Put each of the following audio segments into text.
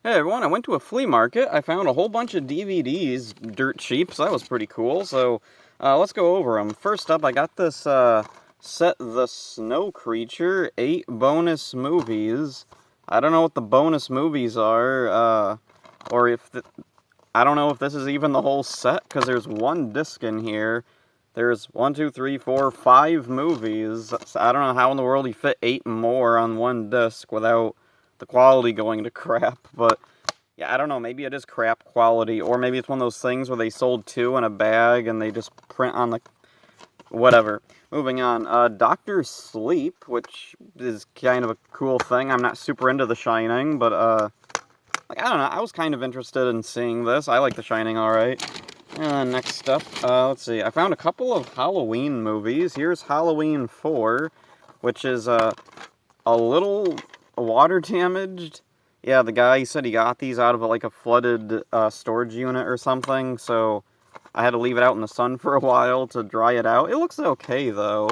Hey everyone, I went to a flea market. I found a whole bunch of DVDs dirt cheap, so that was pretty cool. So let's go over them. First up, I got this Set the Snow Creature 8 bonus movies. I don't know what the bonus movies are, or if I don't know if this is even the whole set, because there's one disc in here. There's 1, 2, 3, 4, 5 movies. So I don't know how in the world you fit 8 more on one disc without the quality going to crap, but yeah, I don't know, maybe it is crap quality, or maybe it's one of those things where they sold 2 in a bag and they just print on the... whatever. Moving on, Dr. Sleep, which is kind of a cool thing. I'm not super into The Shining, but, like, I don't know, I was kind of interested in seeing this. I like The Shining alright. And then next up, let's see, I found a couple of Halloween movies. Here's Halloween 4, which is, a little water damaged. Yeah, the guy said he got these out of like a flooded storage unit or something, so I had to leave it out in the sun for a while to dry it out. It looks okay, though.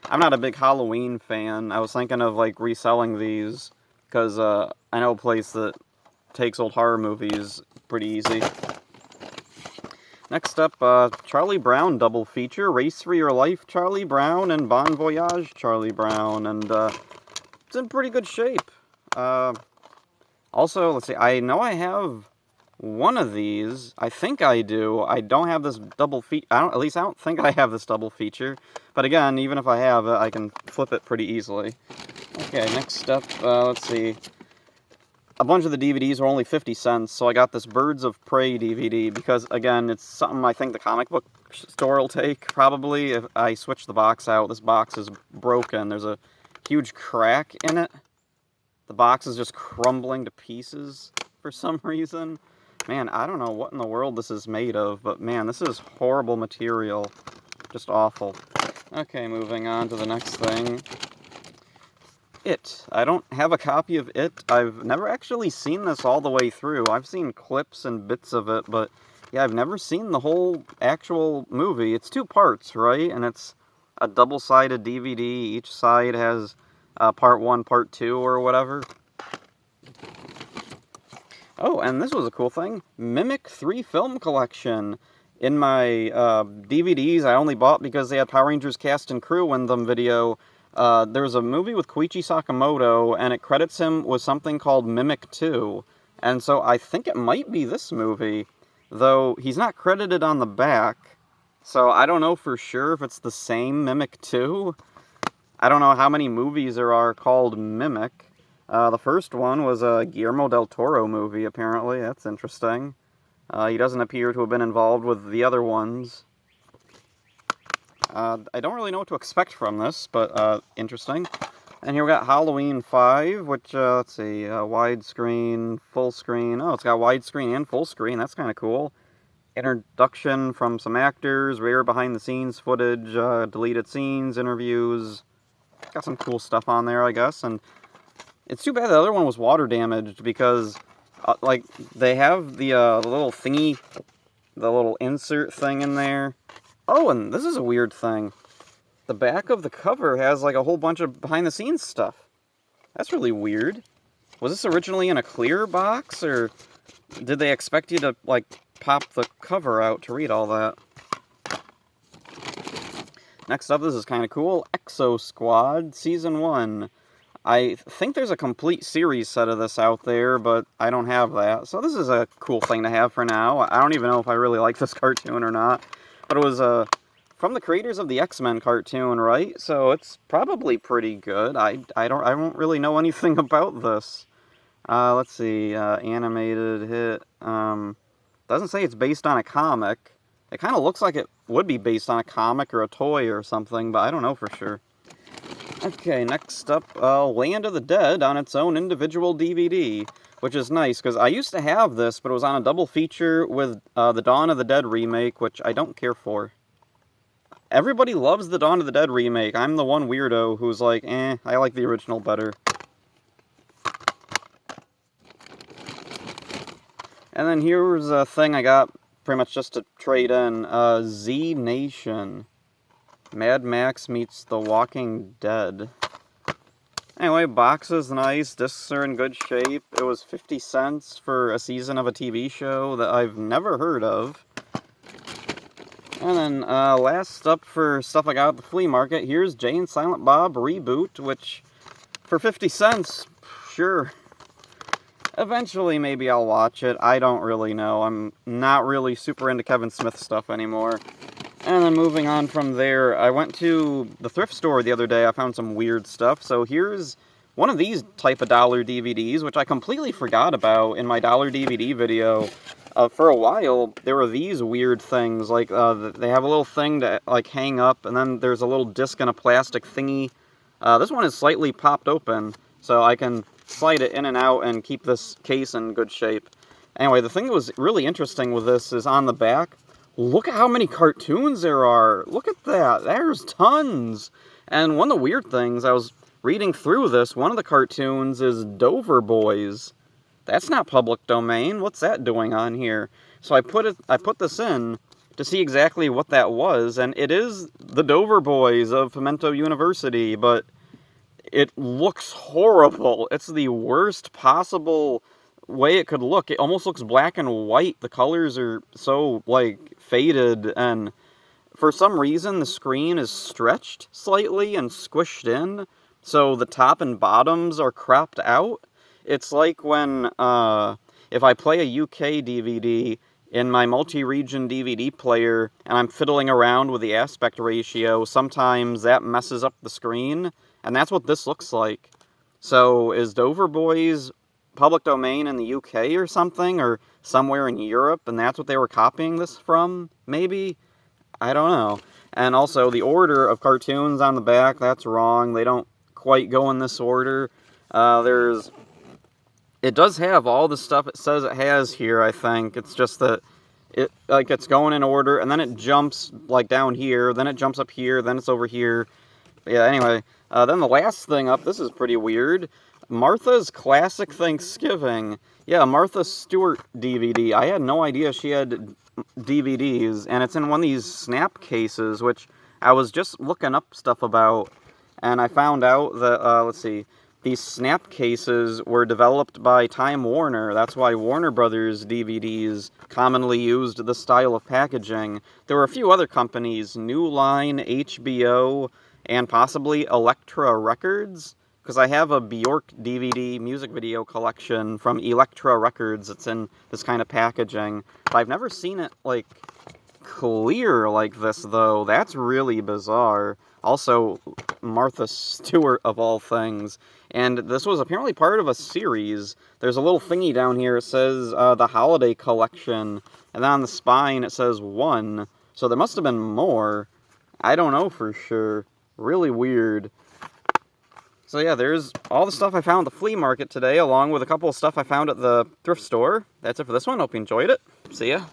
I'm not a big Halloween fan. I was thinking of like reselling these, because I know a place that takes old horror movies pretty easy. Next up, Charlie Brown double feature, Race for Your Life Charlie Brown and Bon Voyage Charlie Brown, and it's in pretty good shape. Also, let's see, I know I have one of these. I think I do. I don't have this double feature. At least I don't think I have this double feature. But again, even if I have it, I can flip it pretty easily. Okay, next up, let's see. A bunch of the DVDs were only 50 cents, so I got this Birds of Prey DVD because, again, it's something I think the comic book store will take, probably. If I switch the box out, this box is broken. There's a huge crack in it. The box is just crumbling to pieces for some reason. Man, I don't know what in the world this is made of, but man, this is horrible material. Just awful. Okay, moving on to the next thing. It. I don't have a copy of It. I've never actually seen this all the way through. I've seen clips and bits of it, but yeah, I've never seen the whole actual movie. It's 2 parts, right? And it's a double-sided DVD. Each side has part 1, part 2, or whatever. Oh, and this was a cool thing. Mimic 3 film collection. In my DVDs, I only bought because they had Power Rangers cast and crew in them video. There's a movie with Koichi Sakamoto, and it credits him with something called Mimic 2. And so I think it might be this movie, though he's not credited on the back. So I don't know for sure if it's the same Mimic 2. I don't know how many movies there are called Mimic. The first one was a Guillermo del Toro movie, apparently. That's interesting. He doesn't appear to have been involved with the other ones. I don't really know what to expect from this, but interesting. And here we got Halloween 5, which, let's see, widescreen, full screen. Oh, it's got widescreen and full screen. That's kind of cool. Introduction from some actors, rare behind-the-scenes footage, deleted scenes, interviews. Got some cool stuff on there, I guess, and it's too bad the other one was water damaged, because, like, they have the little thingy, the little insert thing in there. Oh, and this is a weird thing. The back of the cover has, like, a whole bunch of behind-the-scenes stuff. That's really weird. Was this originally in a clear box, or did they expect you to, like, pop the cover out to read all that? Next up, this is kind of cool. Exo Squad, Season 1. I think there's a complete series set of this out there, but I don't have that. So this is a cool thing to have for now. I don't even know if I really like this cartoon or not. But it was from the creators of the X-Men cartoon, right? So it's probably pretty good. I don't really know anything about this. Let's see, animated hit. Doesn't say it's based on a comic. It kind of looks like it would be based on a comic or a toy or something, but I don't know for sure. Okay, next up, Land of the Dead on its own individual DVD, which is nice, because I used to have this, but it was on a double feature with the Dawn of the Dead remake, which I don't care for. Everybody loves the Dawn of the Dead remake. I'm the one weirdo who's like, I like the original better. And then here's a thing I got pretty much just to trade in, Z Nation. Mad Max meets The Walking Dead. Anyway, box is nice, discs are in good shape. It was 50 cents for a season of a TV show that I've never heard of. And then last up for stuff I got at the flea market, here's Jay and Silent Bob Reboot, which for 50 cents, sure. Eventually maybe I'll watch it. I don't really know. I'm not really super into Kevin Smith stuff anymore. And then moving on from there, I went to the thrift store the other day. I found some weird stuff. So here's one of these type of dollar DVDs, which I completely forgot about in my dollar DVD video. For a while, there were these weird things, like they have a little thing to like hang up, and then there's a little disc in a plastic thingy. This one is slightly popped open, so I can slide it in and out and keep this case in good shape. Anyway, the thing that was really interesting with this is on the back, look at how many cartoons there are. Look at that. There's tons. And one of the weird things, I was reading through this, one of the cartoons is Dover Boys. That's not public domain. What's that doing on here? So I put this in to see exactly what that was, and it is the Dover Boys of Pimento University, but it looks horrible. It's the worst possible way it could look. It almost looks black and white. The colors are so, like, faded, and for some reason the screen is stretched slightly and squished in, so the top and bottoms are cropped out. It's like when, if I play a UK DVD in my multi-region DVD player and I'm fiddling around with the aspect ratio, sometimes that messes up the screen, and that's what this looks like. So is Dover Boys public domain in the UK or something, or somewhere in Europe, and that's what they were copying this from, maybe? I don't know. And also, the order of cartoons on the back, that's wrong. They don't quite go in this order. It does have all the stuff it says it has here, I think. It's just that it's going in order, and then it jumps, like, down here, then it jumps up here, then it's over here. But yeah, anyway. Then the last thing up, this is pretty weird. Martha's Classic Thanksgiving. Yeah, Martha Stewart DVD. I had no idea she had DVDs, and it's in one of these snap cases, which I was just looking up stuff about, and I found out that, let's see, these snap cases were developed by Time Warner. That's why Warner Brothers DVDs commonly used this style of packaging. There were a few other companies, New Line, HBO, and possibly Elektra Records, because I have a Bjork DVD music video collection from Elektra Records. It's in this kind of packaging. But I've never seen it, like, clear like this, though. That's really bizarre. Also, Martha Stewart, of all things. And this was apparently part of a series. There's a little thingy down here. It says the Holiday Collection. And then on the spine it says 1. So there must have been more. I don't know for sure. Really weird. So yeah, there's all the stuff I found at the flea market today, along with a couple of stuff I found at the thrift store. That's it for this one. Hope you enjoyed it. See ya.